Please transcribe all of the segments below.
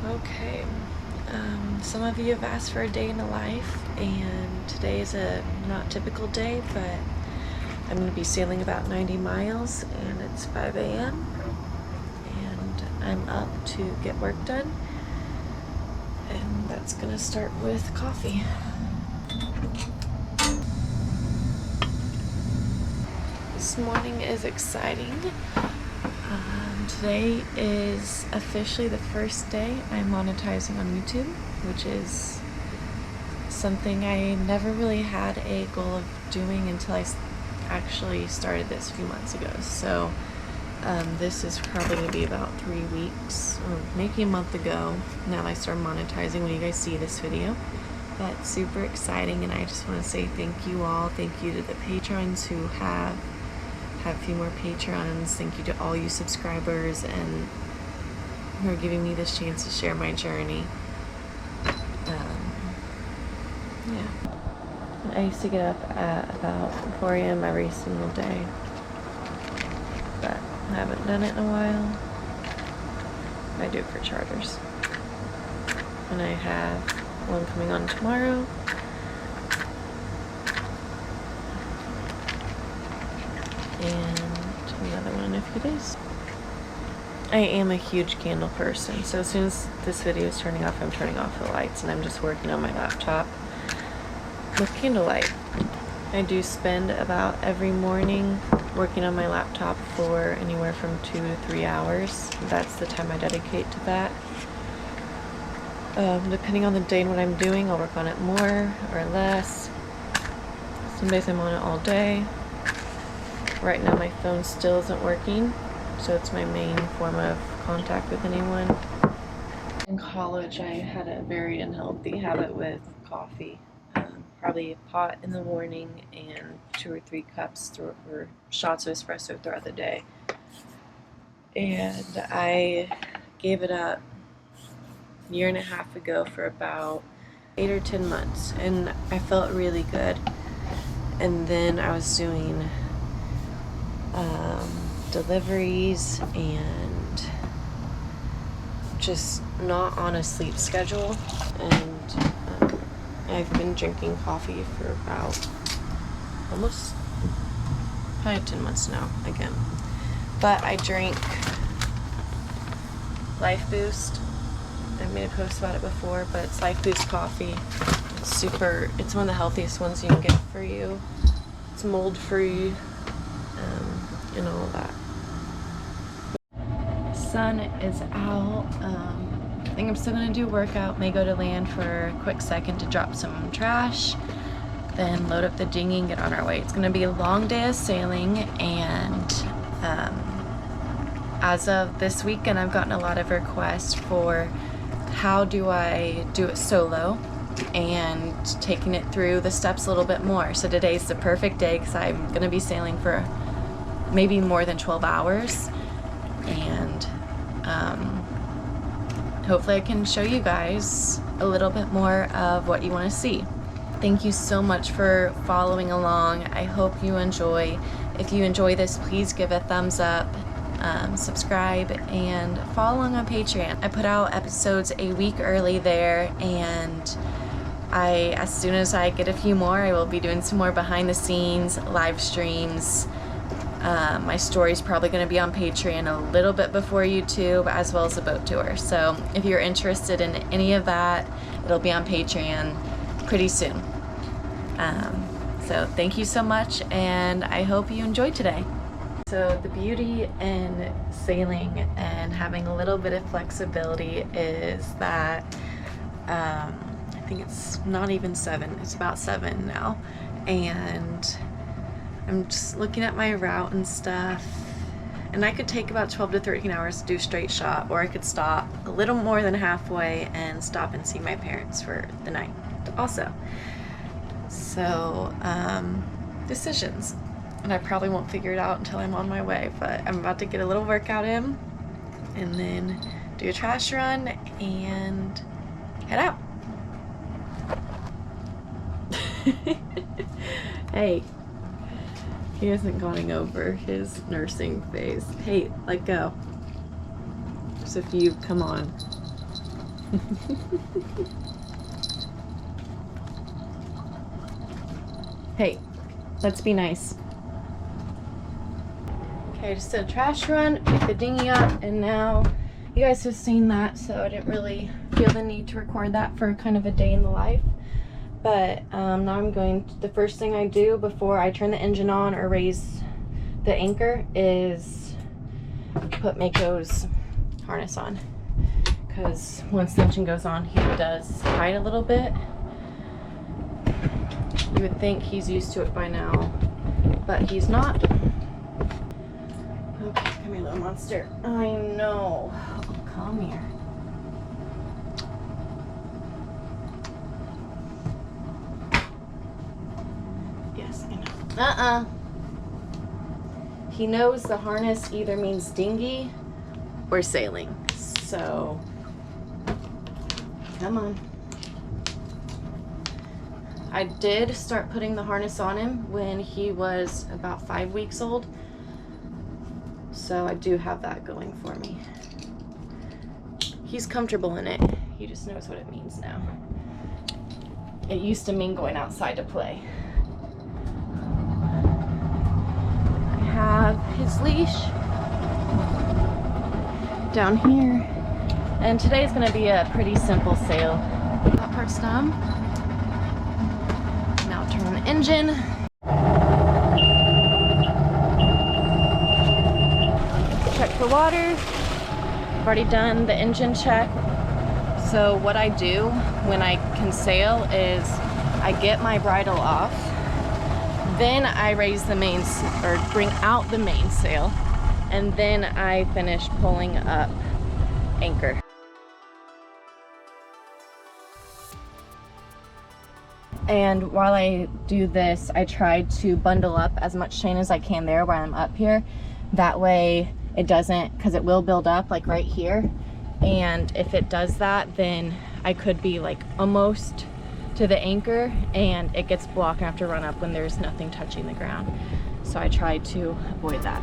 Okay, some of you have asked for a day in the life, and today is a not typical day, but I'm going to be sailing about 90 miles, and it's 5 a.m. and I'm up to get work done, and that's going to start with coffee. This morning is exciting. Today is officially the first day I'm monetizing on YouTube, which is something I never really had a goal of doing until I actually started this a few months ago. So this is probably going to be about 3 weeks, or maybe a month ago, now that I started monetizing when you guys see this video. But super exciting, and I just want to say thank you all. Thank you to the patrons who have a few more patrons. Thank you to all you subscribers and who are giving me this chance to share my journey. Yeah. I used to get up at about 4 a.m. every single day, but I haven't done it in a while. I do it for charters. And I have one coming on tomorrow. And another one in a few days. I am a huge candle person, so as soon as this video is turning off, I'm turning off the lights and I'm just working on my laptop with candlelight. I do spend about every morning working on my laptop for anywhere from 2 to 3 hours. That's the time I dedicate to that. Depending on the day and what I'm doing, I'll work on it more or less. Some days I'm on it all day. Right now my phone still isn't working, so it's my main form of contact with anyone. In college I had a very unhealthy habit with coffee. Probably a pot in the morning and 2 or 3 cups or shots of espresso throughout the day. And I gave it up a year and a half ago for about 8 or 10 months, and I felt really good. And then I was doing deliveries and just not on a sleep schedule, and I've been drinking coffee for about almost probably 10 months now again. But I drink Life Boost. I've made a post about it before, but it's Life Boost coffee. It's one of the healthiest ones you can get for you. It's mold free. And all of that. Sun is out. I think I'm still gonna do workout. May go to land for a quick second to drop some trash, then load up the dinghy and get on our way. It's gonna be a long day of sailing, and as of this weekend I've gotten a lot of requests for how do I do it solo and taking it through the steps a little bit more. So today's the perfect day because I'm gonna be sailing for maybe more than 12 hours, and hopefully I can show you guys a little bit more of what you want to see. Thank you so much for following along. I hope you enjoy. If you enjoy this, please give a thumbs up, subscribe, and follow along on Patreon. I put out episodes a week early there, and as soon as I get a few more, I will be doing some more behind the scenes live streams. My story's probably going to be on Patreon a little bit before YouTube, as well as a boat tour. So if you're interested in any of that, it'll be on Patreon pretty soon. So thank you so much, and I hope you enjoyed today. So the beauty in sailing and having a little bit of flexibility is that I think it's not even 7, it's about 7 now, and I'm just looking at my route and stuff, and I could take about 12 to 13 hours to do straight shot, or I could stop a little more than halfway and stop and see my parents for the night also. So decisions, and I probably won't figure it out until I'm on my way, but I'm about to get a little workout in and then do a trash run and head out. Hey, He hasn't gone over his nursing phase. Hey, let go. Sophie, come on. Hey, let's be nice. Okay, I just did a trash run, picked the dinghy up, and now you guys have seen that, so I didn't really feel the need to record that for kind of a day in the life. But now I'm going to, the first thing I do before I turn the engine on or raise the anchor is put Mako's harness on. Because once the engine goes on, he does hide a little bit. You would think he's used to it by now, but he's not. Okay, come here, little monster. I know. Oh, come here. Yes, I know. He knows the harness either means dinghy or sailing. So, come on. I did start putting the harness on him when he was about 5 weeks old. So I do have that going for me. He's comfortable in it. He just knows what it means now. It used to mean going outside to play. I have his leash down here. And today is going to be a pretty simple sail. That part's done. Now turn on the engine. Check for water. I've already done the engine check. So what I do when I can sail is I get my bridle off, then I raise the main, or bring out the mainsail, and then I finish pulling up anchor. And while I do this, I try to bundle up as much chain as I can there while I'm up here. That way it doesn't, because it will build up like right here. And if it does that, then I could be like almost to the anchor and it gets blocked and I have to run up when there's nothing touching the ground. So I try to avoid that.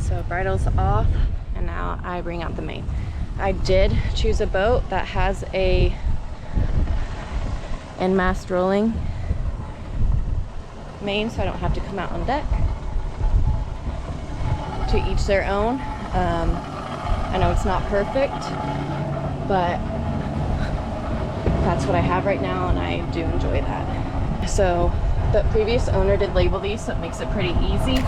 So bridle's off, and now I bring out the main. I did choose a boat that has a end mast rolling main, so I don't have to come out on deck. To each their own. I know it's not perfect, but that's what I have right now, and I do enjoy that. So the previous owner did label these, so it makes it pretty easy.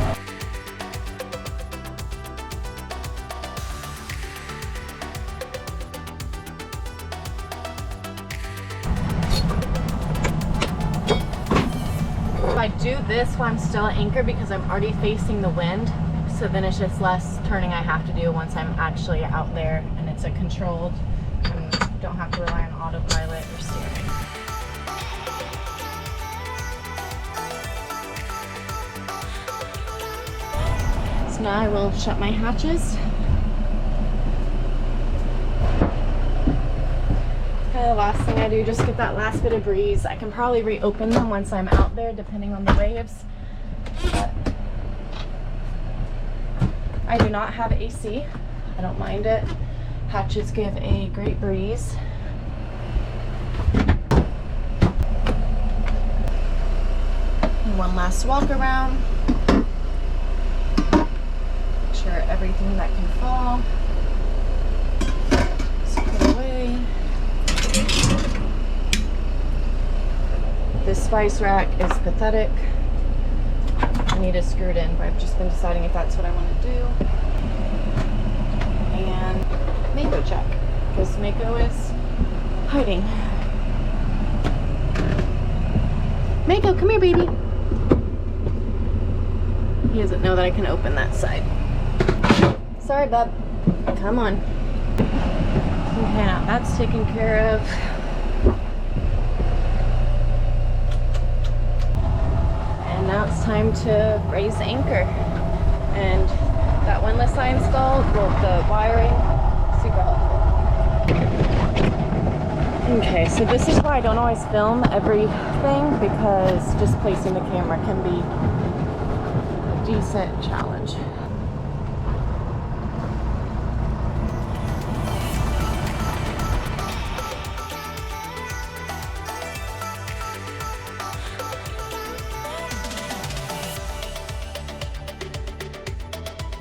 I do this while I'm still at anchor because I'm already facing the wind, so then it's just less turning I have to do once I'm actually out there and it's a controlled, and don't have to rely on autopilot or steering. So now I will shut my hatches. The last thing I do, just get that last bit of breeze. I can probably reopen them once I'm out there, depending on the waves. But I do not have AC. I don't mind it. Hatches give a great breeze. And one last walk around. Make sure everything that can fall is put away. This spice rack is pathetic. I need to screw it in, but I've just been deciding if that's what I want to do. And Mako check, because Mako is hiding. Mako, come here, baby. He doesn't know that I can open that side. Sorry, bub. Come on. Okay, now that's taken care of. now it's time to raise anchor. And that windlass I installed, well, the wiring, super helpful. Okay, so this is why I don't always film everything, because just placing the camera can be a decent challenge.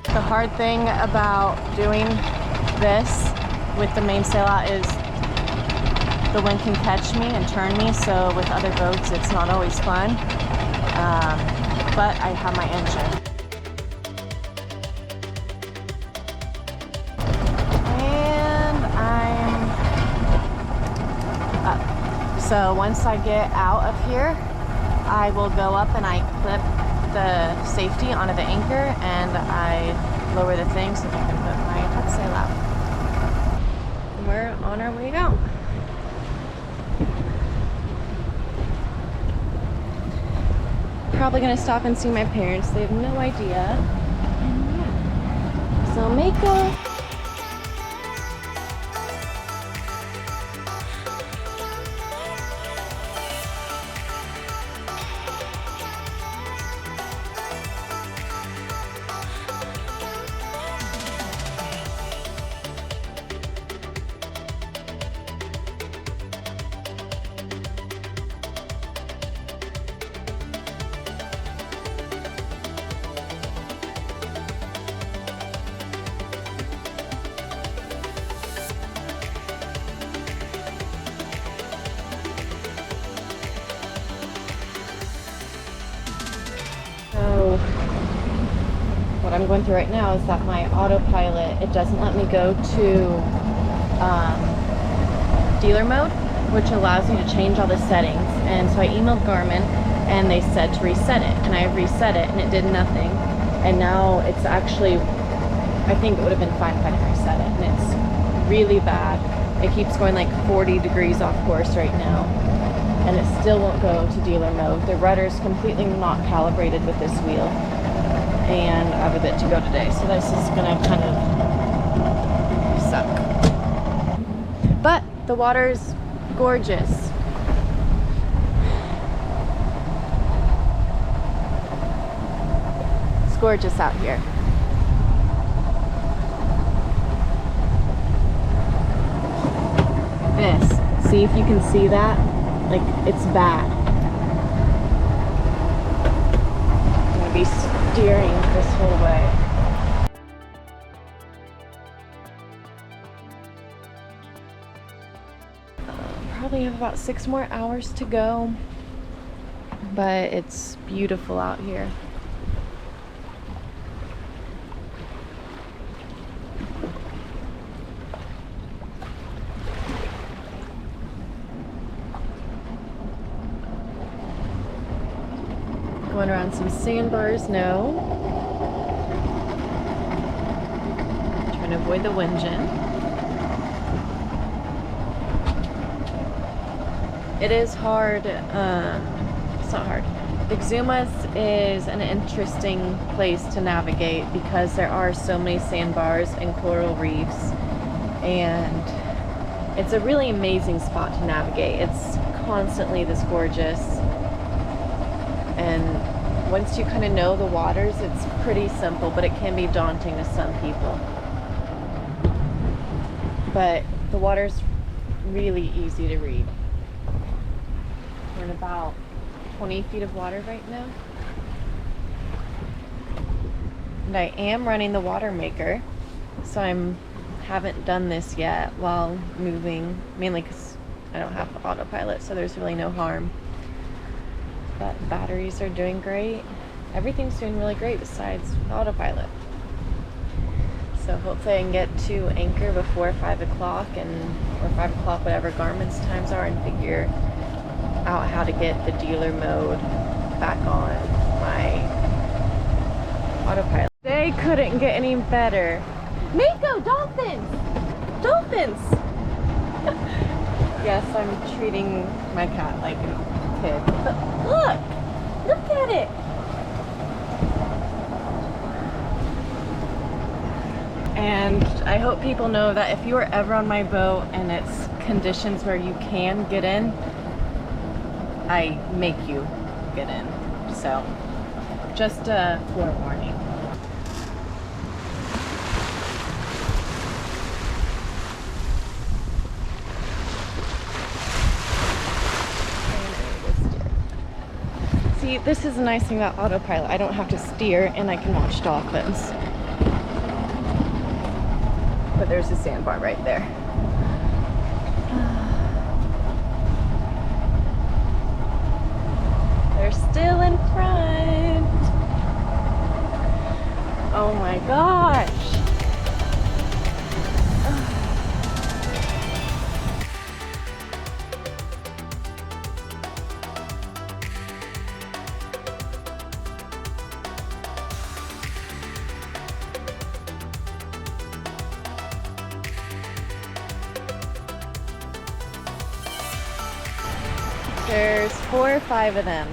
The hard thing about doing this with the mainsail out is the wind can catch me and turn me, so with other boats it's not always fun, but I have my engine. And I'm up. So once I get out of here, I will go up and I clip the safety onto the anchor, and I lower the thing so that I can put my topsail out. We're on our way out. Probably gonna stop and see my parents. They have no idea. And yeah. So Mako. So what I'm going through right now is that my autopilot, it doesn't let me go to dealer mode, which allows me to change all the settings. And so I emailed Garmin and they said to reset it, and I reset it and it did nothing. And now it's actually, I think it would have been fine if I didn't reset it, and it's really bad. It keeps going like 40 degrees off course right now, and it still won't go to dealer mode. The rudder's completely not calibrated with this wheel, and I have a bit to go today, so this is gonna kind of suck. But the water's gorgeous. It's gorgeous out here. This, see if you can see that? Like, it's bad. I'm gonna be steering this whole way. Probably have about 6 more hours to go, but it's beautiful out here. Going around some sandbars now. Trying to avoid the wind gen. It is hard, it's not hard. Exumas is an interesting place to navigate because there are so many sandbars and coral reefs, and it's a really amazing spot to navigate. It's constantly this gorgeous, and once you kind of know the waters, it's pretty simple, but it can be daunting to some people. But the water's really easy to read. We're in about 20 feet of water right now. And I am running the water maker, so haven't done this yet while moving, mainly because I don't have autopilot, so there's really no harm. But batteries are doing great. Everything's doing really great besides autopilot. So hopefully I can get to anchor before 5 o'clock or 5 o'clock, whatever Garmin's times are, and figure out how to get the dealer mode back on my autopilot. They couldn't get any better. Mako, dolphins! Dolphins! Yes, I'm treating my cat like a kid. But look at it! And I hope people know that if you are ever on my boat and it's conditions where you can get in, I make you get in. So just a forewarning. See, this is the nice thing about autopilot. I don't have to steer and I can watch dolphins. But there's a sandbar right there. They're still in front. Oh my gosh. There's 4 or 5 of them.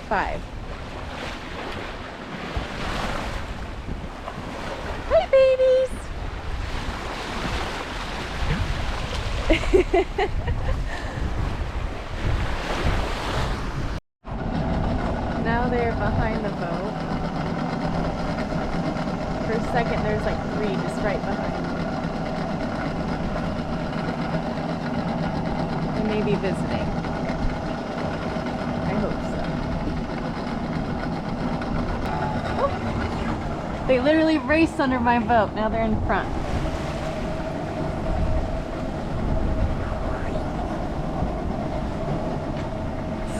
5. Hi, babies! Now they're behind the boat. For a second, there's like 3 just right behind. They may be visiting. I hope so. Oh. They literally raced under my boat. Now they're in front.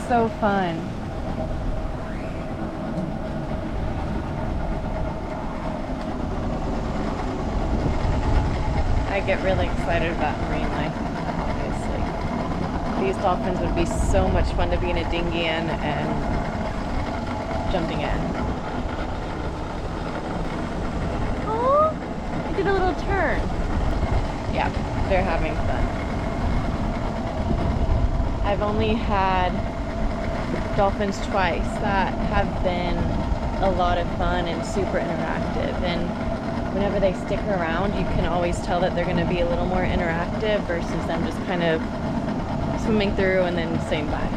So fun. I get really excited about marine life, obviously. These dolphins would be so much fun to be in a dinghy in and jumping in. Oh, I did a little turn. Yeah, they're having fun. I've only had dolphins twice that have been a lot of fun and super interactive, and whenever they stick around you can always tell that they're going to be a little more interactive versus them just kind of swimming through and then saying bye.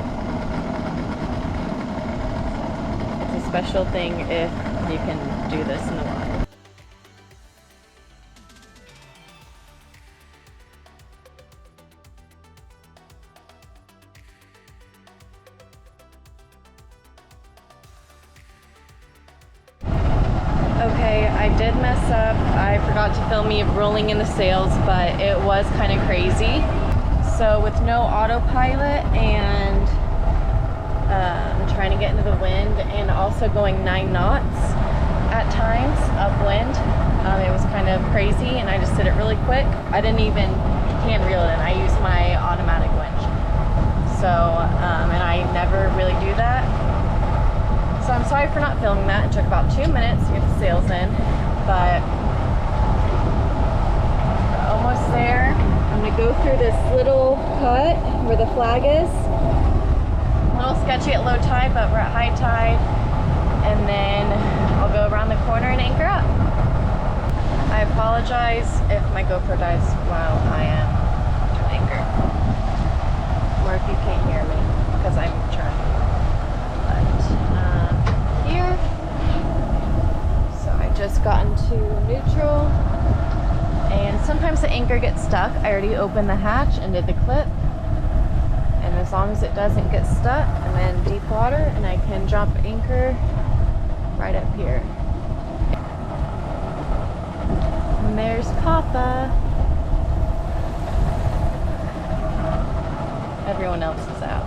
It's a special thing if you can do this in the water. Okay, I did mess up. I forgot to film me rolling in the sails, but it was kind of crazy. So with no autopilot and trying to get into the wind and also going 9 knots at times upwind, it was kind of crazy, and I just did it really quick. I didn't even hand reel it in. I used my automatic winch. So, and I never really do that. So I'm sorry for not filming that. It took about 2 minutes to get the sails in, but we're almost there. I'm gonna go through this little cut where the flag is. A little sketchy at low tide, but we're at high tide. And then I'll go around the corner and anchor up. I apologize if my GoPro dies while I am to anchor. Or if you can't hear me, because I'm trying. Here. So I just got into neutral, and sometimes the anchor gets stuck. I already opened the hatch and did the clip, and as long as it doesn't get stuck, I'm in deep water and I can drop anchor right up here. And there's Papa. Everyone else is out,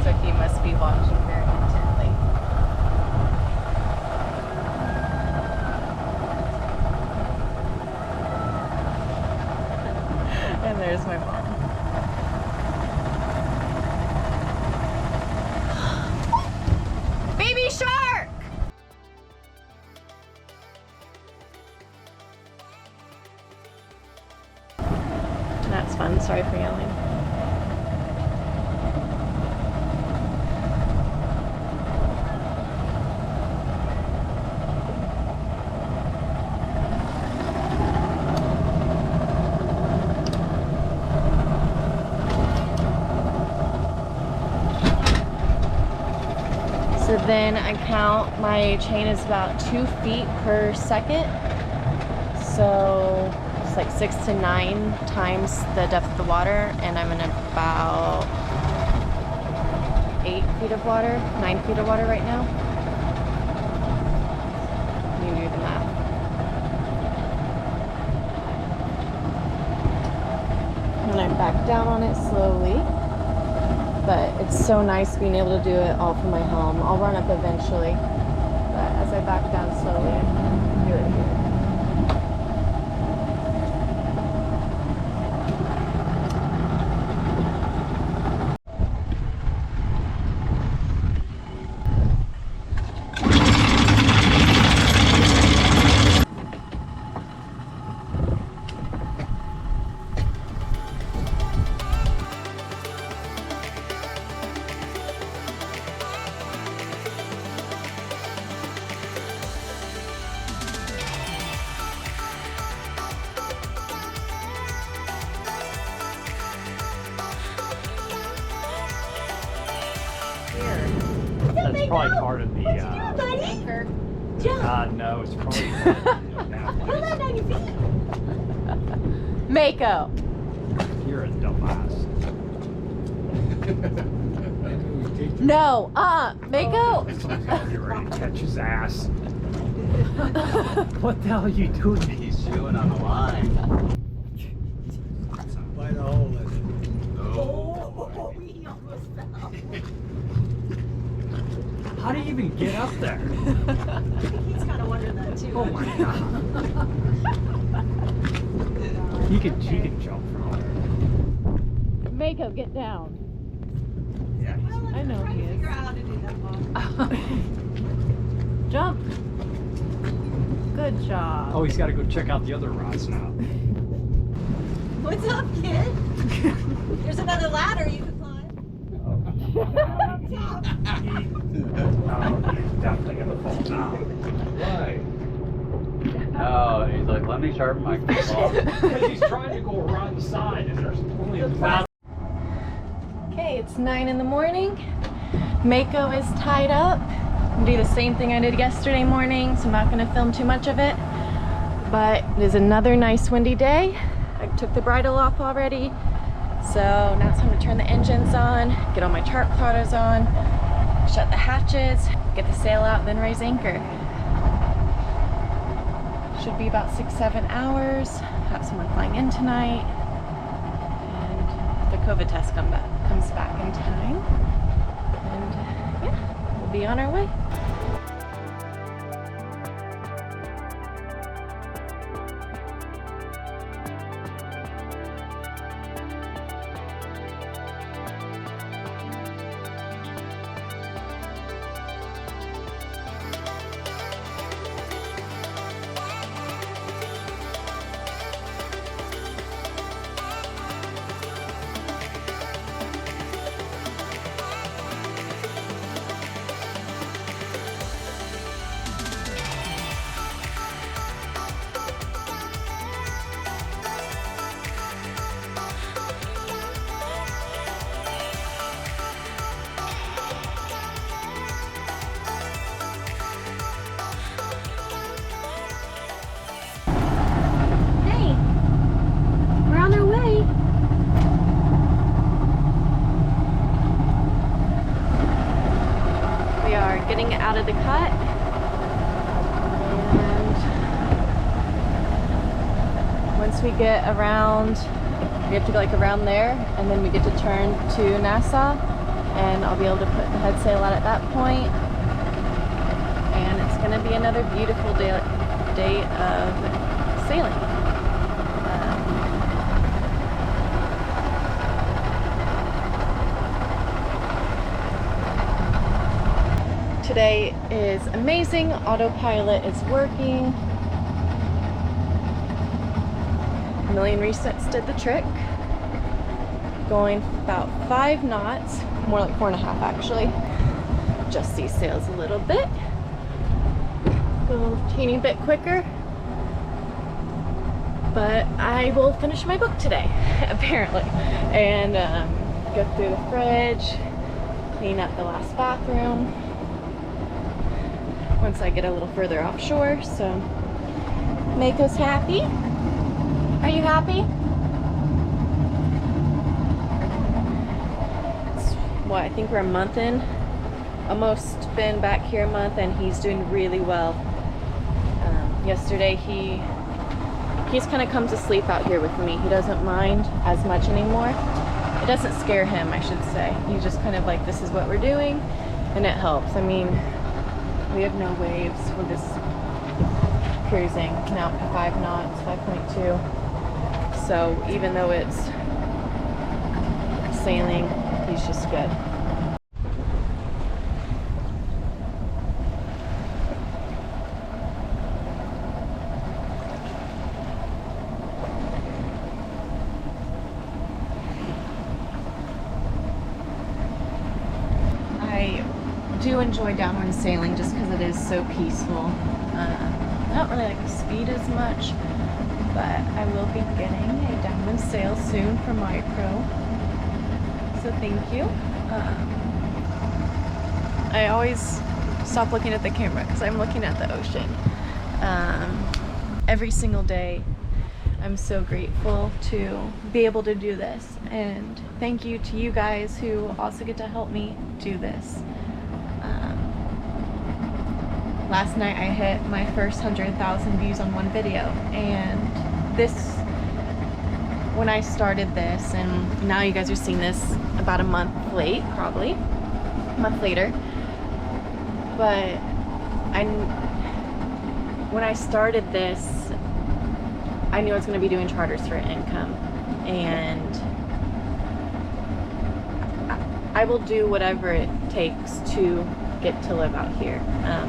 so he must be watching very intently. And there's my mom. Baby shark! That's fun. Sorry for yelling. So then I count my chain is about 2 feet per second. So it's like 6 to 9 times the depth of the water, and I'm in about 8 feet of water, 9 feet of water right now. You do the math. And I back down on it slowly, but it's so nice being able to do it all from my home. I'll run up eventually, but as I back down slowly, I can do it here. That's probably part of the Anchor. no, it's probably Hold on your feet. Mako. You're a dumbass. No, Mako. Someone's gonna get ready to catch his ass. What the hell are you doing? He's chewing on the line. Bite a hole in it. Oh, he almost fell. How do you even get up there? He's kind of wondering that too. Oh my god. You can jump from there. Mako, get down. Yeah. I know he is. Figure out how to do that, Mom. Jump. Good job. Oh, he's got to go check out the other rods now. What's up, kid? There's another ladder you can climb. He's definitely gonna fall down. Why? Oh, he's like, let me sharpen my claw. Because he's trying to go around the side, and there's only a matter. Okay, it's 9 in the morning. Mako is tied up. I'm gonna do the same thing I did yesterday morning, so I'm not gonna film too much of it. But it is another nice windy day. I took the bridle off already. So now it's time to turn the engines on, get all my chart plotters on, shut the hatches, get the sail out, then raise anchor. Should be about 6-7 hours. Have someone flying in tonight. And the COVID test comes back in time. And yeah, we'll be on our way. Getting out of the cut, and once we get around, we have to go like around there, and then we get to turn to Nassau, and I'll be able to put the head sail out at that point, and it's going to be another beautiful day of sailing. Today is amazing. Autopilot is working. A million resets did the trick. Going about 5 knots, more like 4.5 actually. Adjust these sails a little bit. Go a teeny bit quicker. But I will finish my book today, apparently. And go through the fridge, clean up the last bathroom. once I get a little further offshore. So Mako's happy. Are you happy? It's, what, I think we're a month in. Almost been back here a month, and he's doing really well. Yesterday he's kind of come to sleep out here with me. He doesn't mind as much anymore. It doesn't scare him, I should say. He's just kind of like, this is what we're doing, and it helps. I mean, we have no waves. We're just cruising now to 5 knots, 5.2. So even though it's sailing, he's just good. I do enjoy downwind sailing just because it is so peaceful. I don't really like the speed as much, but I will be getting a downwind sail soon from MauriPro, so thank you. I always stop looking at the camera because I'm looking at the ocean. Every single day I'm so grateful to be able to do this, and thank you to you guys who also get to help me do this. Last night I hit my first 100,000 views on one video, and this, when I started this, and now you guys are seeing this about a month late, probably a month later, but when I started this, I knew I was going to be doing charters for income, and I will do whatever it takes to get to live out here.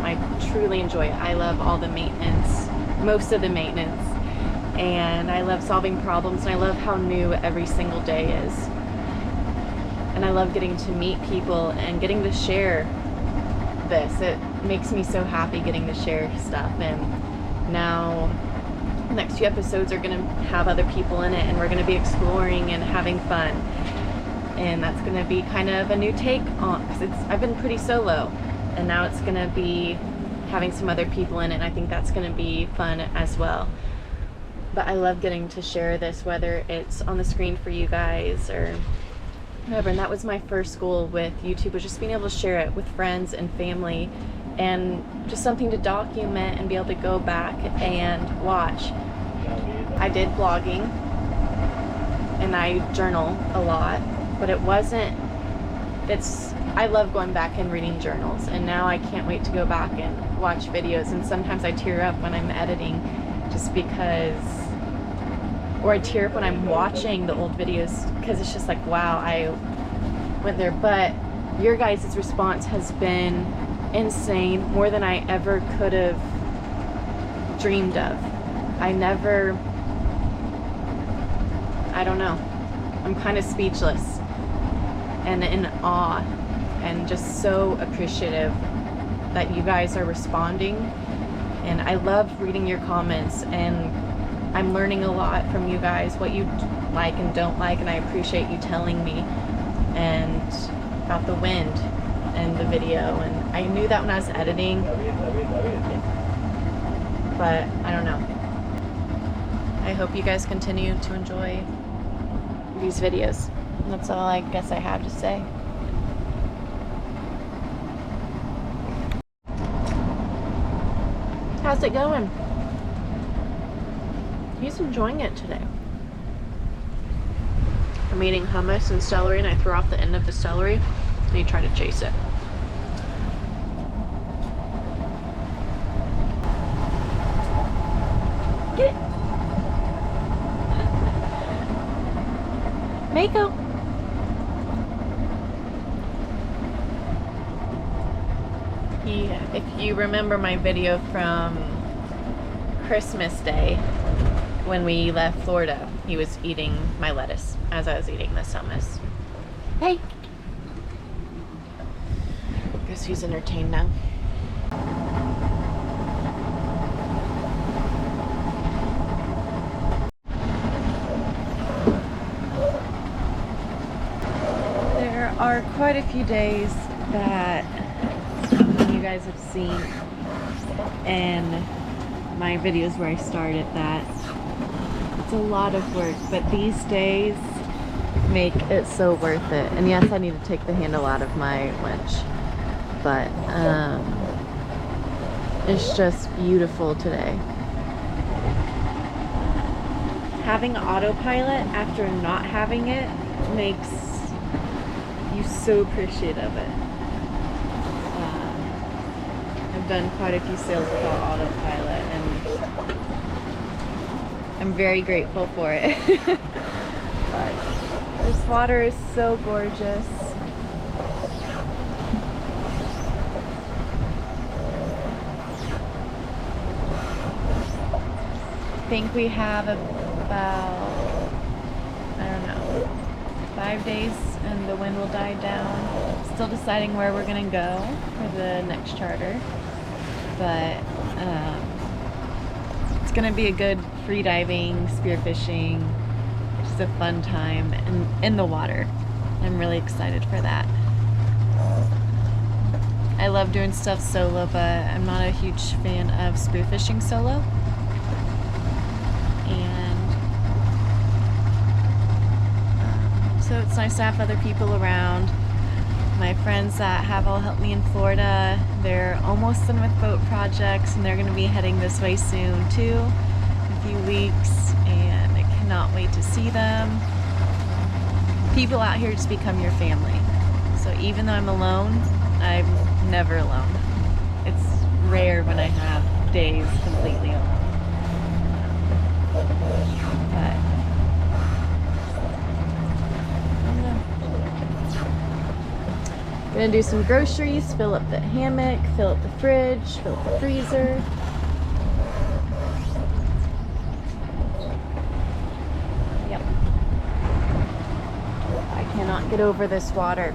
I truly enjoy it. I love all the maintenance, most of the maintenance, and I love solving problems, and I love how new every single day is, and I love getting to meet people and getting to share this. It makes me so happy getting to share stuff, and now the next few episodes are going to have other people in it, and we're going to be exploring and having fun. And that's going to be kind of a new take on, because I've been pretty solo, and now it's going to be having some other people in it, and I think that's going to be fun as well. But I love getting to share this, whether it's on the screen for you guys or whatever. And that was my first goal with YouTube, was just being able to share it with friends and family, and just something to document and be able to go back and watch. I did blogging, and I journal a lot, but it wasn't, I love going back and reading journals, and now I can't wait to go back and watch videos, and sometimes I tear up when I'm editing just because, or I tear up when I'm watching the old videos because it's just like, wow, I went there. But your guys' response has been insane, more than I ever could have dreamed of. I don't know, I'm kind of speechless and in awe, and just so appreciative that you guys are responding. And I love reading your comments, and I'm learning a lot from you guys, what you like and don't like, and I appreciate you telling me, and about the wind and the video. And I knew that when I was editing, but I don't know. I hope you guys continue to enjoy these videos. That's all I guess I have to say. How's it going? He's enjoying it today. I'm eating hummus and celery, and I throw off the end of the celery, and he tried to chase it. Get it! Mako! If you remember my video from Christmas Day when we left Florida, he was eating my lettuce as I was eating this hummus. Hey! Guess he's entertained now. There are quite a few days that you guys have seen in my videos where I started that it's a lot of work, but these days make it so worth it. And yes, I need to take the handle out of my winch, but it's just beautiful today. Having autopilot after not having it makes you so appreciative of it. I've done quite a few sails without autopilot, and I'm very grateful for it. But this water is so gorgeous. I think we have about, I don't know, 5 days and the wind will die down. Still deciding where we're gonna go for the next charter, but it's gonna be a good free diving, spearfishing, just a fun time in the water. I'm really excited for that. I love doing stuff solo, but I'm not a huge fan of spearfishing solo. So it's nice to have other people around. My friends that have all helped me in Florida, they're almost done with boat projects and they're going to be heading this way soon too, in a few weeks, and I cannot wait to see them. People out here just become your family. So even though I'm alone, I'm never alone. It's rare when I have days completely alone. But gonna do some groceries, fill up the hammock, fill up the fridge, fill up the freezer. Yep. I cannot get over this water.